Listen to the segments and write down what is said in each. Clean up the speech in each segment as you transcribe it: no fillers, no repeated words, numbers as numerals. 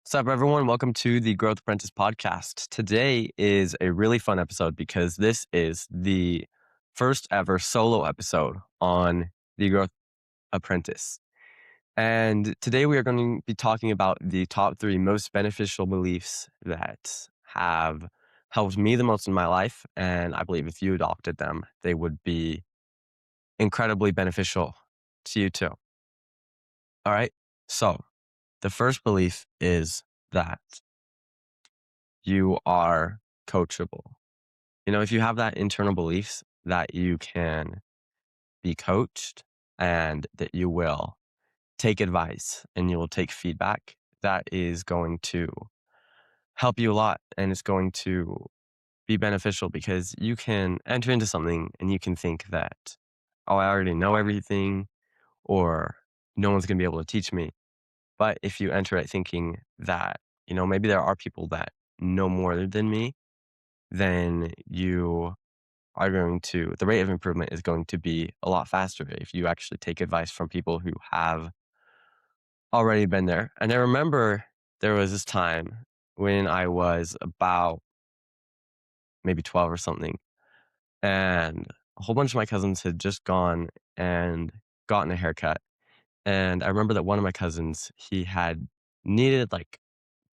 What's up, everyone? Welcome to the Growth Apprentice podcast. Today is a really fun episode because this is the first ever solo episode on the Growth Apprentice. And today we are going to be talking about the top 3 most beneficial beliefs that have helped me the most in my life. And I believe if you adopted them, they would be incredibly beneficial to you too. All right. So the first belief is that you are coachable. If you have that internal beliefs that you can be coached and that you will take advice and you will take feedback, that is going to help you a lot and it's going to be beneficial because you can enter into something and you can think that, oh, I already know everything or no one's going to be able to teach me. But if you enter it thinking that, maybe there are people that know more than me, then the rate of improvement is going to be a lot faster if you actually take advice from people who have already been there. And I remember there was this time when I was about maybe 12 or something, and a whole bunch of my cousins had just gone and gotten a haircut. And I remember that one of my cousins, he had needed like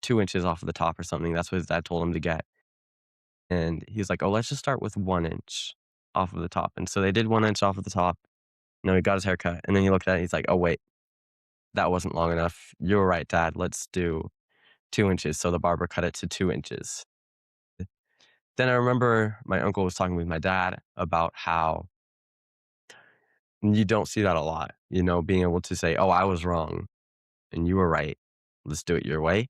2 inches off of the top or something. That's what his dad told him to get. And he was like, oh, let's just start with 1 inch off of the top. And so they did 1 inch off of the top. He got his haircut. And then he looked at it. He's like, oh, wait, that wasn't long enough. You're right, Dad. Let's do 2 inches. So the barber cut it to 2 inches. Then I remember my uncle was talking with my dad about how you don't see that a lot, being able to say, oh, I was wrong and you were right. Let's do it your way.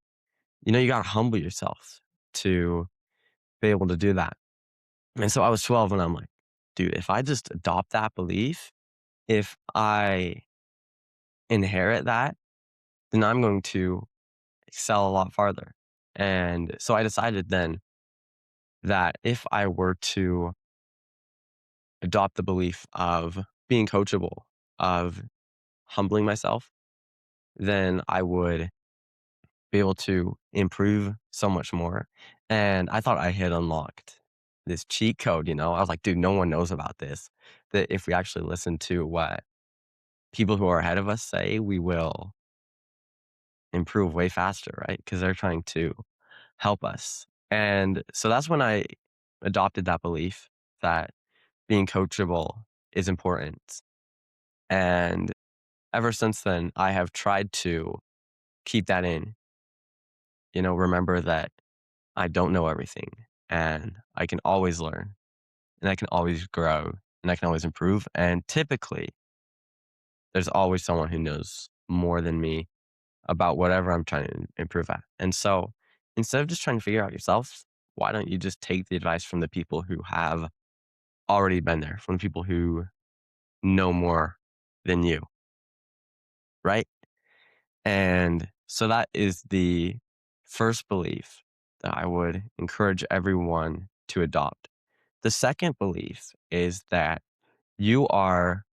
You got to humble yourself to be able to do that. And so I was 12 and I'm like, dude, if I just adopt that belief, if I inherit that, then I'm going to excel a lot farther. And so I decided then that if I were to adopt the belief of being coachable, of humbling myself, then I would be able to improve so much more. And I thought I had unlocked this cheat code, I was like, dude, no one knows about this. That if we actually listen to what people who are ahead of us say, we will improve way faster, right? Because they're trying to help us. And so that's when I adopted that belief that being coachable is important. And ever since then, I have tried to keep that in, remember that I don't know everything and I can always learn and I can always grow and I can always improve. And typically, there's always someone who knows more than me about whatever I'm trying to improve at. And so instead of just trying to figure out yourself, why don't you just take the advice from the people who have already been there, from the people who know more than you, right? And so that is the first belief that I would encourage everyone to adopt. The second belief is that you are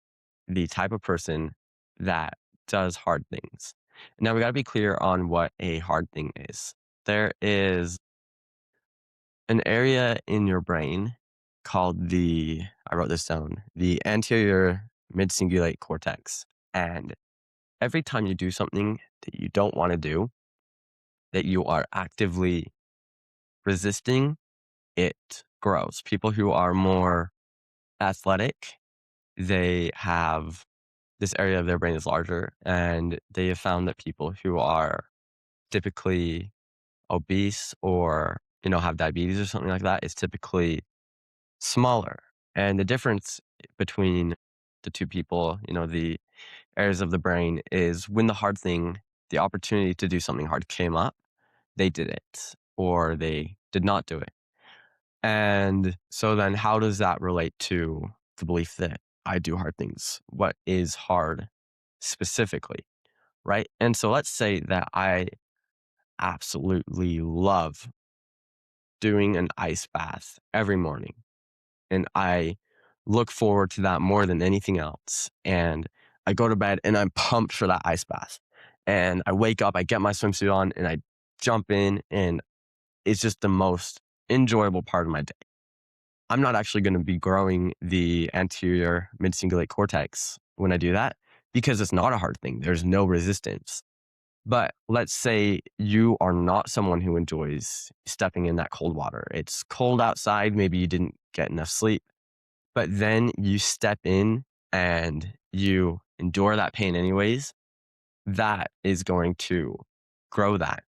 the type of person that does hard things. Now, we got to be clear on what a hard thing is. There is an area in your brain called I wrote this down, the anterior midcingulate cortex. And every time you do something that you don't want to do, that you are actively resisting, it grows. People who are more athletic, they have this area of their brain is larger, and they have found that people who are typically obese or have diabetes or something like that is typically smaller. And the difference between the two people, the areas of the brain is when the opportunity to do something hard came up, they did it or they did not do it. And so then how does that relate to the belief that I do hard things? What is hard specifically, right? And so let's say that I absolutely love doing an ice bath every morning. And I look forward to that more than anything else. And I go to bed and I'm pumped for that ice bath. And I wake up, I get my swimsuit on, and I jump in and it's just the most enjoyable part of my day. I'm not actually going to be growing the anterior mid-cingulate cortex when I do that because it's not a hard thing. There's no resistance. But let's say you are not someone who enjoys stepping in that cold water. It's cold outside. Maybe you didn't get enough sleep, but then you step in and you endure that pain anyways. That is going to grow that.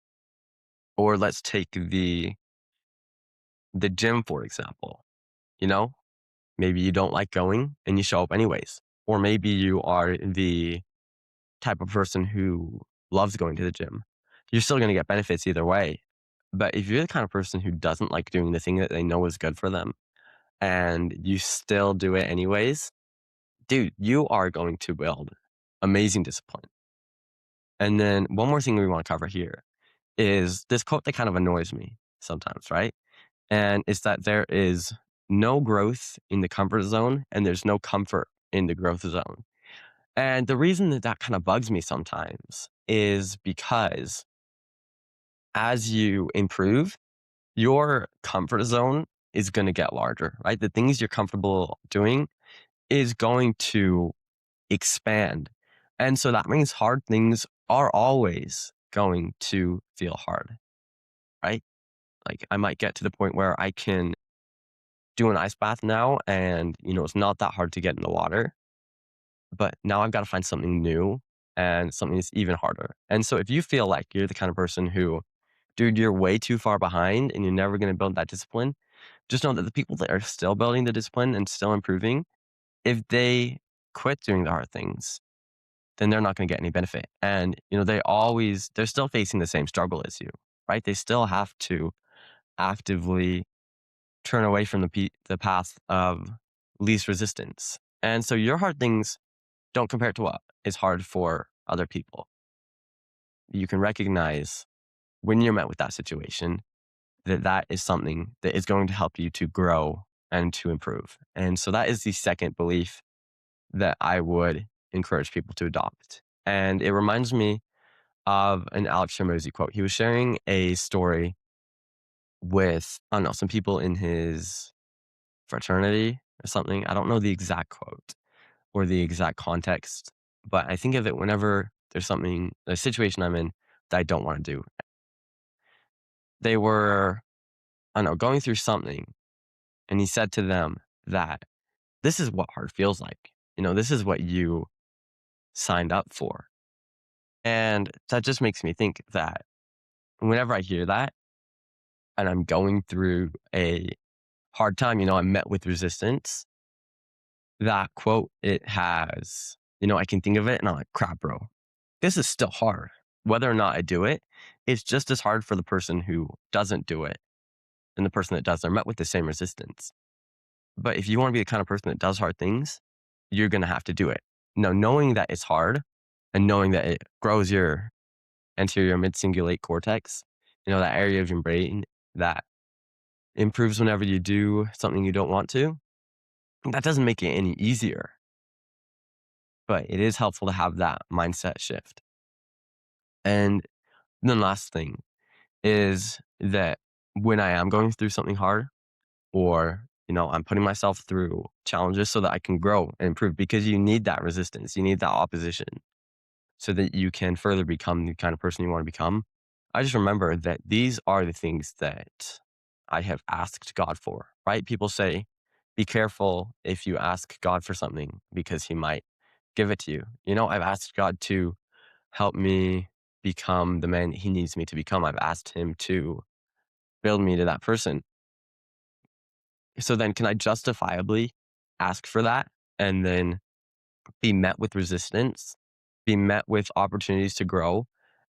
Or let's take the gym, for example. You know, maybe you don't like going and you show up anyways. Or maybe you are the type of person who loves going to the gym. You're still going to get benefits either way. But if you're the kind of person who doesn't like doing the thing that they know is good for them and you still do it anyways, dude, you are going to build amazing discipline. And then one more thing we want to cover here is this quote that kind of annoys me sometimes, right? And it's that there is no growth in the comfort zone and there's no comfort in the growth zone. And the reason that that kind of bugs me sometimes is because as you improve, your comfort zone is going to get larger, right? The things you're comfortable doing is going to expand. And so that means hard things are always going to feel hard, right? Like I might get to the point where I can do an ice bath now and, it's not that hard to get in the water, but now I've got to find something new and something that's even harder. And so if you feel like you're the kind of person who, dude, you're way too far behind and you're never going to build that discipline, just know that the people that are still building the discipline and still improving, if they quit doing the hard things, then they're not going to get any benefit. And, they're still facing the same struggle as you, right? They still have to actively turn away from the path of least resistance. And so your hard things don't compare to what is hard for other people. You can recognize when you're met with that situation that that is something that is going to help you to grow and to improve. And so that is the second belief that I would encourage people to adopt. And it reminds me of an Alex Hormozy quote. He was sharing a story with, I don't know, some people in his fraternity or something. I don't know the exact quote or the exact context, but I think of it whenever there's something, a situation I'm in that I don't want to do. They were, I don't know, going through something, and he said to them that this is what hard feels like. This is what you signed up for. And that just makes me think that whenever I hear that and I'm going through a hard time, I'm met with resistance, that quote, it has, I can think of it and I'm like, crap, bro, this is still hard. Whether or not I do it, it's just as hard for the person who doesn't do it and the person that does. They're met with the same resistance. But if you want to be the kind of person that does hard things, you're going to have to do it. Now, knowing that it's hard and knowing that it grows your anterior mid-cingulate cortex, that area of your brain that improves whenever you do something you don't want to, that doesn't make it any easier. But it is helpful to have that mindset shift. And then last thing is that when I am going through something hard or, I'm putting myself through challenges so that I can grow and improve because you need that resistance, you need that opposition so that you can further become the kind of person you want to become. I just remember that these are the things that I have asked God for, right? People say, be careful if you ask God for something because he might give it to you. I've asked God to help me become the man he needs me to become. I've asked him to build me to that person. So then can I justifiably ask for that and then be met with resistance, be met with opportunities to grow,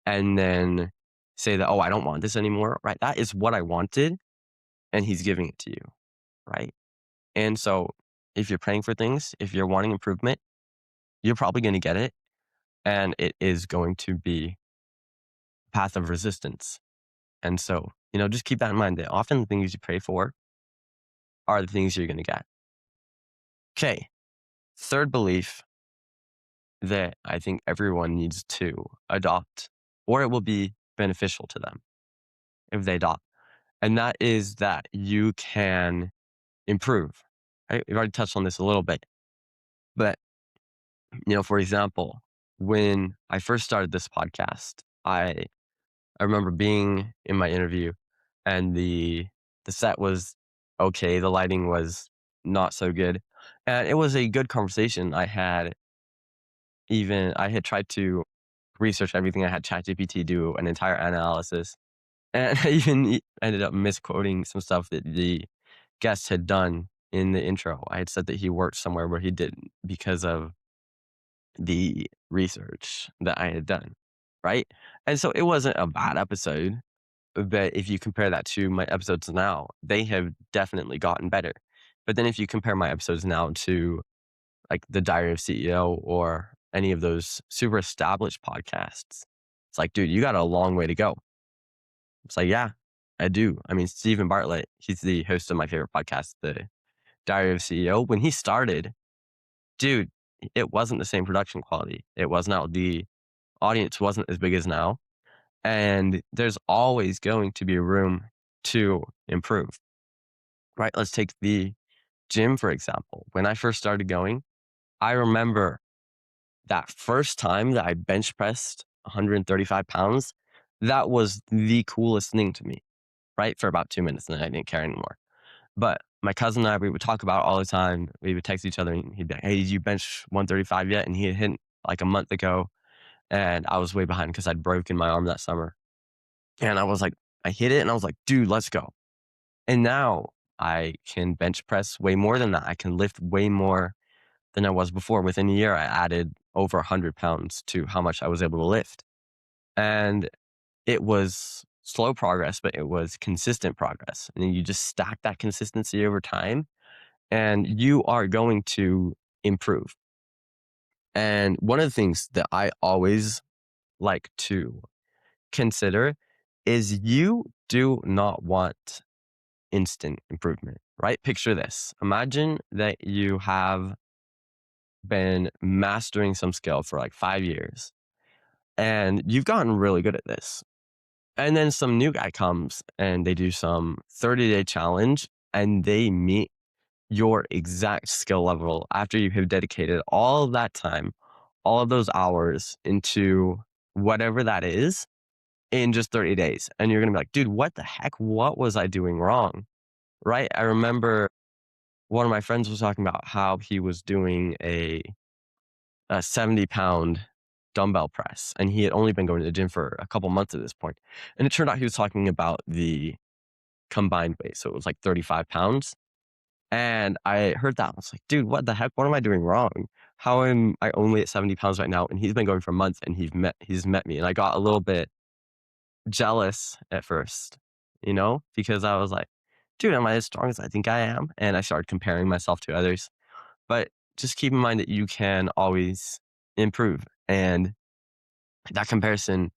and then say that, oh, I don't want this anymore, right? That is what I wanted, and he's giving it to you, right? And so if you're praying for things, if you're wanting improvement, you're probably going to get it, and it is going to be a path of resistance. And so, just keep that in mind that often the things you pray for are the things you're going to get. Okay. Third belief that I think everyone needs to adopt, or it will be beneficial to them. if they adopt. And that is that you can improve, right? We've already touched on this a little bit, but for example, when I first started this podcast, I remember being in my interview and the set was okay, the lighting was not so good. And it was a good conversation. I had tried to research everything. I had ChatGPT do an entire analysis. And I even ended up misquoting some stuff that the guest had done in the intro. I had said that he worked somewhere where he didn't because of the research that I had done, right? And so it wasn't a bad episode, but if you compare that to my episodes now, they have definitely gotten better. But then if you compare my episodes now to like the Diary of CEO or any of those super established podcasts, it's like, dude, you got a long way to go. It's like, yeah, I do. I mean, Stephen Bartlett, he's the host of my favorite podcast, the Diary of CEO. When he started, dude, it wasn't the same production quality. It was not. The audience wasn't as big as now. And there's always going to be room to improve, right? Let's take the gym, for example. When I first started going, I remember that first time that I bench pressed 135 pounds, that was the coolest thing to me, right? For about 2 minutes, and then I didn't care anymore. But my cousin and I, we would talk about it all the time. We would text each other, and he'd be like, "Hey, did you bench 135 yet?" And he had hit like a month ago, and I was way behind because I'd broken my arm that summer. And I was like, I hit it, and I was like, "Dude, let's go." And now I can bench press way more than that. I can lift way more than I was before. Within a year, I added over 100 pounds to how much I was able to lift. And it was slow progress, but it was consistent progress. And you just stack that consistency over time, and you are going to improve. And one of the things that I always like to consider is you do not want instant improvement, right? Picture this. Imagine that you have been mastering some skill for like 5 years and you've gotten really good at this. And then some new guy comes and they do some 30-day challenge and they meet your exact skill level after you have dedicated all of that time, all of those hours into whatever that is in just 30 days. And you're going to be like, dude, what the heck? What was I doing wrong? Right? I remember one of my friends was talking about how he was doing a 70-pound dumbbell press, and he had only been going to the gym for a couple months at this point. And it turned out he was talking about the combined weight. So it was like 35 pounds. And I heard that. I was like, dude, what the heck? What am I doing wrong? How am I only at 70 pounds right now? And he's been going for months and he's met me. And I got a little bit jealous at first, because I was like, dude, am I as strong as I think I am? And I started comparing myself to others. But just keep in mind that you can always improve. And that comparison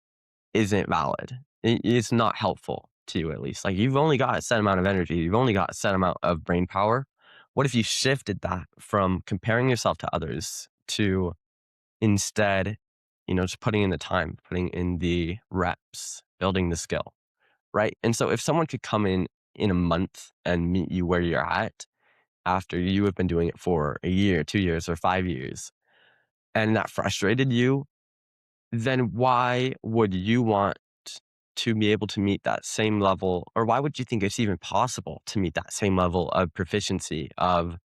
isn't valid. It's not helpful to you, at least. Like, you've only got a set amount of energy. You've only got a set amount of brain power. What if you shifted that from comparing yourself to others to instead, just putting in the time, putting in the reps, building the skill, right? And so if someone could come in a month and meet you where you're at after you have been doing it for a year, 2 years, or 5 years, and that frustrated you, then why would you want to be able to meet that same level, or why would you think it's even possible to meet that same level of proficiency of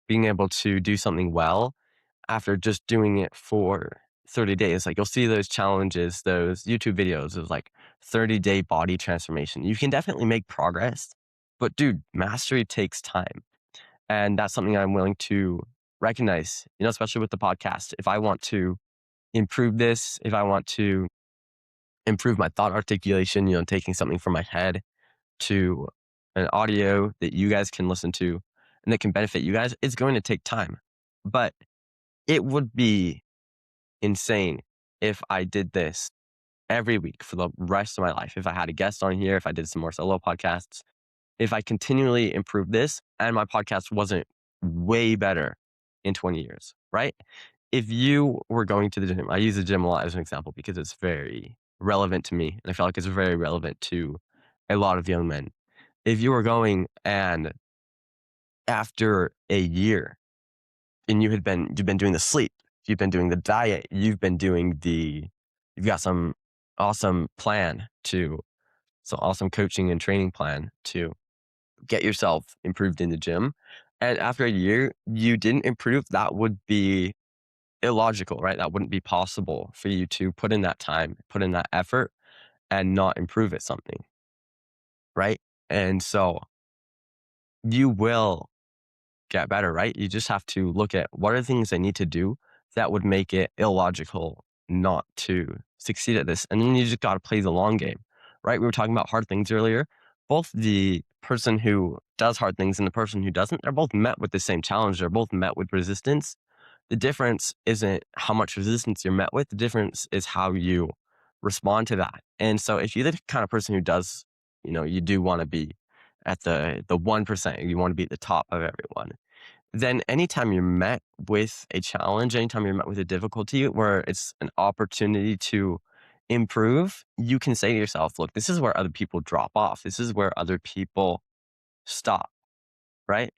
being able to do something well after just doing it for 30 days? Like, you'll see those challenges, those YouTube videos of like 30-day body transformation. You can definitely make progress, but dude, mastery takes time. And that's something I'm willing to recognize, especially with the podcast. If I want to improve this, if I want to improve my thought articulation, taking something from my head to an audio that you guys can listen to and that can benefit you guys, it's going to take time. But it would be insane if I did this every week for the rest of my life. If I had a guest on here, if I did some more solo podcasts, if I continually improved this and my podcast wasn't way better in 20 years, right? If you were going to the gym, I use the gym a lot as an example because it's very relevant to me. And I feel like it's very relevant to a lot of young men. If you were going and after a year and you've been doing the sleep, you've been doing the diet, you've got some awesome coaching and training plan to get yourself improved in the gym. And after a year, you didn't improve, that would be illogical, right? That wouldn't be possible for you to put in that time, put in that effort and not improve at something, right? And so you will get better, right? You just have to look at what are the things I need to do that would make it illogical not to succeed at this. And then you just got to play the long game, right? We were talking about hard things earlier. Both the person who does hard things and the person who doesn't, they're both met with the same challenge. They're both met with resistance. The difference isn't how much resistance you're met with. The difference is how you respond to that. And so if you're the kind of person who does, you do want to be at the 1%, you want to be at the top of everyone, then anytime you're met with a challenge, anytime you're met with a difficulty where it's an opportunity to improve, you can say to yourself, look, this is where other people drop off. This is where other people stop, right?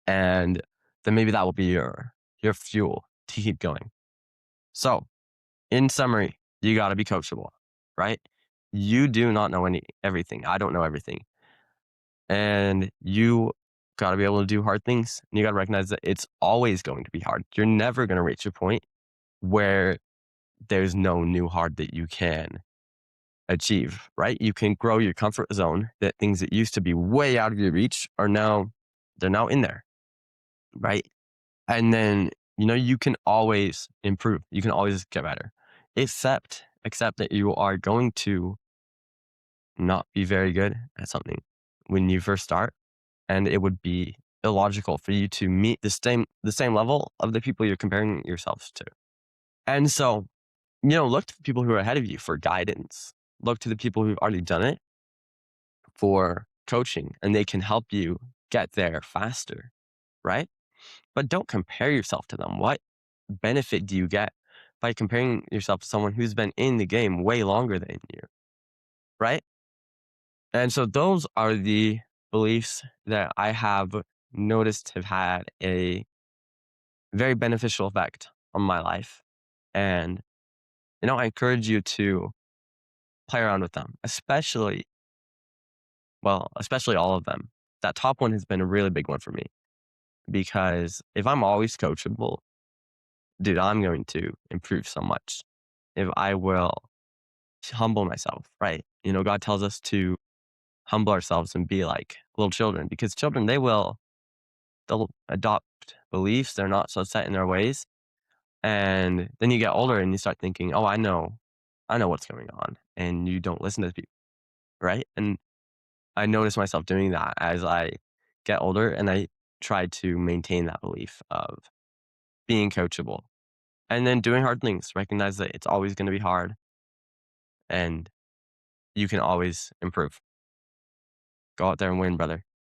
And then maybe that will be your fuel to keep going. So, in summary, you got to be coachable, right? You do not know everything. I don't know everything. And you got to be able to do hard things. And you got to recognize that it's always going to be hard. You're never going to reach a point where there's no new hard that you can achieve, right? You can grow your comfort zone, that things that used to be way out of your reach they're now in there, right? And then, you can always improve. You can always get better. Accept that you are going to not be very good at something when you first start. And it would be illogical for you to meet the same level of the people you're comparing yourselves to. And so, look to the people who are ahead of you for guidance. Look to the people who've already done it for coaching, and they can help you get there faster, right? But don't compare yourself to them. What benefit do you get by comparing yourself to someone who's been in the game way longer than you, right? And so those are the beliefs that I have noticed have had a very beneficial effect on my life. And, I encourage you to play around with them, especially all of them. That top one has been a really big one for me because if I'm always coachable, dude, I'm going to improve so much. If I will humble myself, right? God tells us to humble ourselves and be like little children because children, they'll adopt beliefs. They're not so set in their ways. And then you get older and you start thinking, oh, I know what's going on. And you don't listen to people, right? And I notice myself doing that as I get older and I try to maintain that belief of being coachable and then doing hard things. Recognize that it's always going to be hard and you can always improve. Go out there and win, brother.